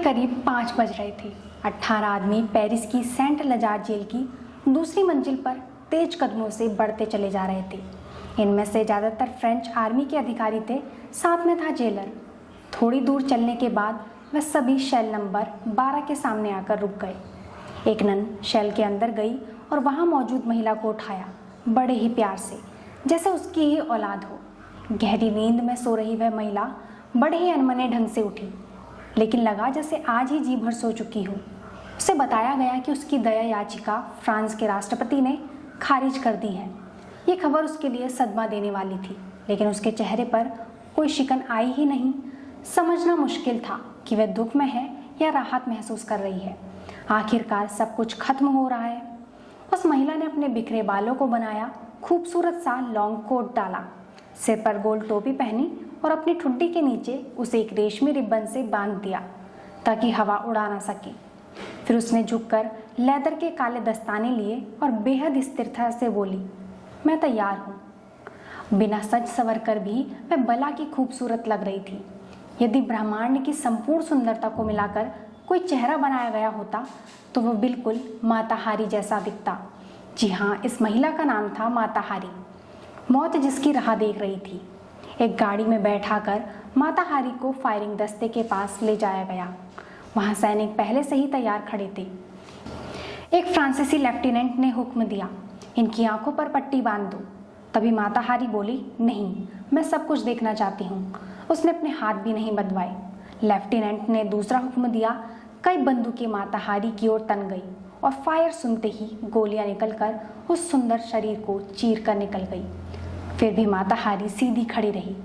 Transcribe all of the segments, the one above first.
करीब 5 बज रहे थे। 18 आदमी पेरिस की सेंट लजार जेल की दूसरी मंजिल पर तेज कदमों से बढ़ते चले जा रहे थे। इनमें से ज़्यादातर फ्रेंच आर्मी के अधिकारी थे, साथ में था जेलर। थोड़ी दूर चलने के बाद वह सभी शेल नंबर 12 के सामने आकर रुक गए। एक नन शेल के अंदर गई और वहां मौजूद महिला को उठाया, बड़े ही प्यार से, जैसे उसकी ही औलाद हो। गहरी नींद में सो रही वह महिला बड़े ही अनमने ढंग से उठी, लेकिन लगा जैसे आज ही जी भर सो चुकी हो। उसे बताया गया कि उसकी दया याचिका फ्रांस के राष्ट्रपति ने खारिज कर दी है। ये खबर उसके लिए सदमा देने वाली थी, लेकिन उसके चेहरे पर कोई शिकन आई ही नहीं। समझना मुश्किल था कि वह दुख में है या राहत महसूस कर रही है। आखिरकार सब कुछ खत्म हो रहा है। उस महिला ने अपने बिखरे बालों को बनाया, खूबसूरत सा लॉन्ग कोट डाला, सिर पर गोल टोपी पहनी और अपनी ठुड्डी के नीचे उसे एक रेशमी रिबन से बांध दिया ताकि हवा उड़ा ना सके। फिर उसने झुककर लेदर के काले दस्ताने लिए और बेहद स्थिरता से बोली, मैं तैयार हूँ। बिना सज सवर कर भी वह बला की खूबसूरत लग रही थी। यदि ब्रह्मांड की संपूर्ण सुंदरता को मिलाकर कोई चेहरा बनाया गया होता तो वह बिल्कुल माता हारी जैसा दिखता। जी हाँ, इस महिला का नाम था माता हारी। मौत जिसकी राह देख रही थी। एक गाड़ी में बैठाकर माता हारी को फायरिंग दस्ते के पास ले जाया गया। वहां सैनिक पहले से ही तैयार खड़े थे। एक फ्रांसीसी लेफ्टिनेंट ने हुक्म दिया, इनकी आंखों पर पट्टी बांध दो। तभी माता हारी बोली, नहीं, मैं सब कुछ देखना चाहती हूँ। उसने अपने हाथ भी नहीं बंधवाए। लेफ्टिनेंट ने दूसरा हुक्म दिया। कई बंदूकें माता हारी की ओर तन गई और फायर सुनते ही गोलियां निकलकर उस सुंदर शरीर को चीर कर निकल गई। फिर भी माता हारी सीधी खड़ी रही।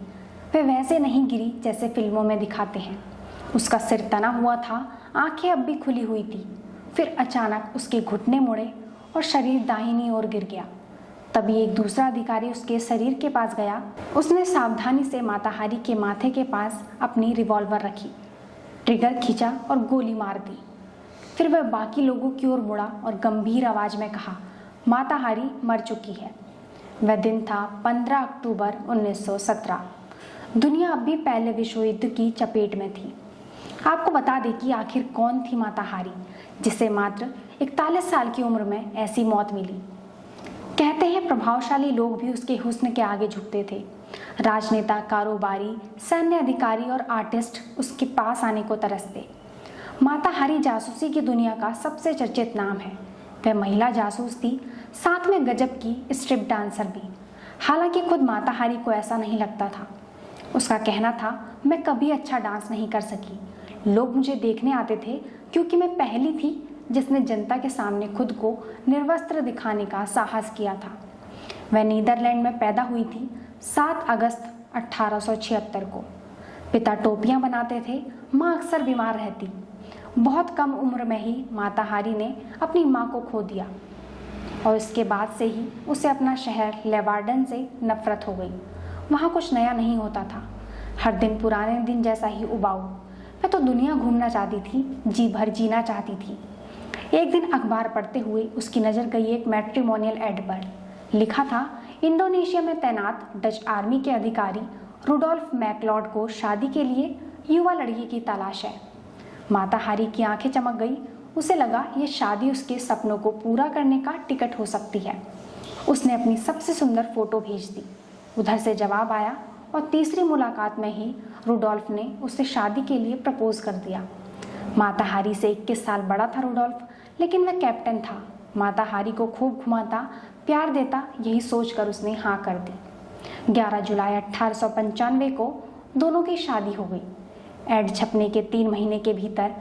वह वैसे नहीं गिरी जैसे फिल्मों में दिखाते हैं। उसका सिर तना हुआ था, आंखें अब भी खुली हुई थी। फिर अचानक उसके घुटने मुड़े और शरीर दाहिनी ओर गिर गया। तभी एक दूसरा अधिकारी उसके शरीर के पास गया। उसने सावधानी से माता हारी के माथे के पास अपनी रिवॉल्वर रखी, ट्रिगर खींचा और गोली मार दी। फिर वह बाकी लोगों की ओर मुड़ा और गंभीर आवाज में कहा, माता हारी मर चुकी है। वह दिन था 15 अक्टूबर 1917। दुनिया अब भी पहले विश्व युद्ध की चपेट में थी। आपको बता दें कि आखिर कौन थी माता हारी, जिसे मात्र 41 साल की उम्र में ऐसी मौत मिली। कहते हैं प्रभावशाली लोग भी उसके हुस्न के आगे झुकते थे। राजनेता, कारोबारी, सैन्य अधिकारी और आर्टिस्ट उसके पास आने को तरसते। माता हारी जासूसी की दुनिया का सबसे चर्चित नाम है। वह महिला जासूस थी, साथ में गजब की स्ट्रिप डांसर भी। हालांकि खुद माता हारी को ऐसा नहीं लगता था। उसका कहना था, मैं कभी अच्छा डांस नहीं कर सकी। लोग मुझे देखने आते थे क्योंकि मैं पहली थी जिसने जनता के सामने खुद को निर्वस्त्र दिखाने का साहस किया था। वह नीदरलैंड में पैदा हुई थी 7 अगस्त 1876 को। पिता टोपियां बनाते थे, माँ अक्सर बीमार रहती। बहुत कम उम्र में ही माता हारी ने अपनी माँ को खो दिया और इसके बाद से ही उसे अपना शहर लेवार्डन से नफरत हो गई। वहाँ कुछ नया नहीं होता था, हर दिन पुराने दिन जैसा ही उबाऊ। वह तो दुनिया घूमना चाहती थी, जी भर जीना चाहती थी। एक दिन अखबार पढ़ते हुए उसकी नज़र गई एक मैट्रिमोनियल एड पर। लिखा था, इंडोनेशिया में तैनात डच आर्मी के अधिकारी रुडोल्फ मैकलॉड को शादी के लिए युवा लड़की की तलाश है। माता हारी की आंखें चमक गई। उसे लगा ये शादी उसके सपनों को पूरा करने का टिकट हो सकती है। उसने अपनी सबसे सुंदर फोटो भेज दी। उधर से जवाब आया और तीसरी मुलाकात में ही रुडोल्फ ने उसे शादी के लिए प्रपोज कर दिया। माता हारी से 21 साल बड़ा था रुडोल्फ, लेकिन वह कैप्टन था। माता हारी को खूब घुमाता, प्यार देता, यही सोचकर उसने हाँ कर दी। 11 जुलाई 1895 को दोनों की शादी हो गई, एड छपने के 3 महीने के भीतर।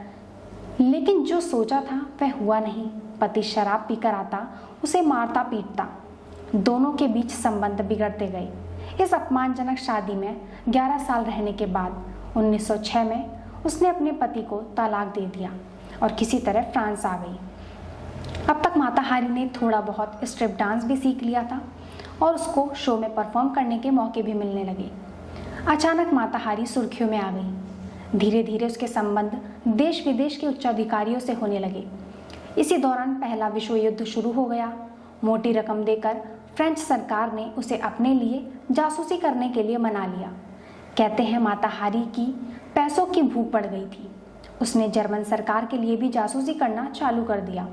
लेकिन जो सोचा था वह हुआ नहीं। पति शराब पीकर आता, उसे मारता पीटता। दोनों के बीच संबंध बिगड़ते गए। इस अपमानजनक शादी में 11 साल रहने के बाद 1906 में उसने अपने पति को तलाक दे दिया और किसी तरह फ्रांस आ गई। अब तक माता हारी ने थोड़ा बहुत स्ट्रिप डांस भी सीख लिया था और उसको शो में परफॉर्म करने के मौके भी मिलने लगे। अचानक माता हारी सुर्खियों में आ गई। धीरे धीरे उसके संबंध देश विदेश के उच्चाधिकारियों से होने लगे। इसी दौरान पहला विश्व युद्ध शुरू हो गया। मोटी रकम देकर फ्रेंच सरकार ने उसे अपने लिए जासूसी करने के लिए मना लिया। कहते हैं माता हारी की पैसों की भूख पड़ गई थी। उसने जर्मन सरकार के लिए भी जासूसी करना चालू कर दिया।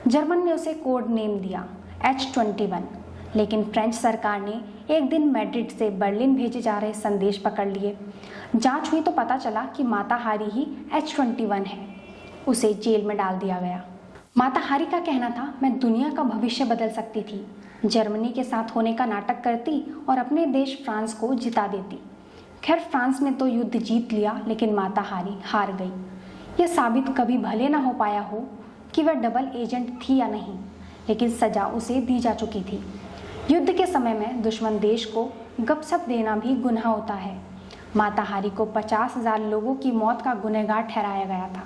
जर्मन ने उसे कोड नेम दिया H-21, लेकिन फ्रेंच सरकार ने एक दिन मैड्रिड से बर्लिन भेजे जा रहे संदेश पकड़ लिए। जांच हुई तो पता चला कि माता हारी ही H-21 है। उसे जेल में डाल दिया गया। माता हारी का कहना था, मैं दुनिया का भविष्य बदल सकती थी, जर्मनी के साथ होने का नाटक करती और अपने देश फ्रांस को जिता देती। खैर, फ्रांस ने तो युद्ध जीत लिया, लेकिन माता हारी हार गई। यह साबित कभी भले ना हो पाया हो कि वह डबल एजेंट थी या नहीं, लेकिन सजा उसे दी जा चुकी थी। युद्ध के समय में दुश्मन देश को गपशप देना भी गुनाह होता है। माता हारी को 50,000 लोगों की मौत का गुनहगार ठहराया गया था।